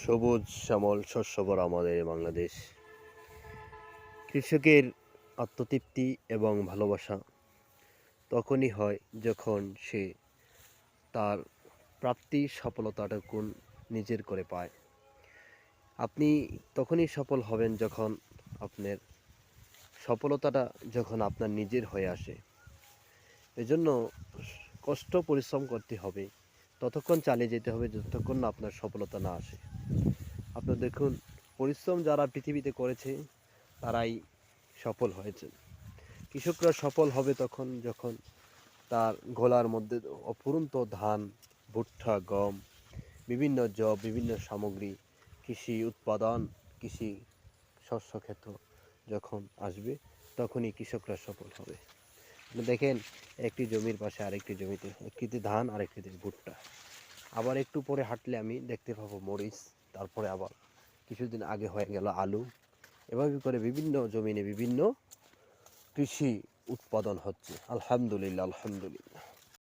সবুজ শ্যামল শস্যভরা আমাদের বাংলাদেশ। কৃষকের আত্মতৃপ্তি এবং ভালোবাসা তখনই হয় যখন সে তার প্রাপ্তি সফলতাটুকু নিজের করে পায়। আপনি তখনই সফল হবেন যখন আপনার সফলতাটা যখন আপনার নিজের হয়ে আসে। এজন্য কষ্ট পরিশ্রম করতে হবে, ততক্ষণ চালিয়ে যেতে হবে যতক্ষণ না আপনার সফলতা না আসে। আপনার দেখুন, পরিশ্রম যারা পৃথিবীতে করেছে তারাই সফল হয়েছে। কৃষকরা সফল হবে তখন যখন তার গোলার মধ্যে অফুরন্ত ধান, ভুট্টা, গম, বিভিন্ন জব, বিভিন্ন সামগ্রী, কৃষি উৎপাদন, কৃষি শস্যক্ষেত্র যখন আসবে তখনই কৃষকরা সফল হবে। আপনি দেখেন, একটি জমির পাশে আরেকটি জমিতে একটিতে ধান আরেকটিতে ভুট্টা, আবার একটু পরে হাঁটলে আমি দেখতে পাবো মরিচ, তারপরে আবার কিছুদিন আগে হয়ে গেল আলু। এভাবে করে বিভিন্ন জমিনে বিভিন্ন কৃষি উৎপাদন হচ্ছে। আলহামদুলিল্লাহ, আলহামদুলিল্লাহ।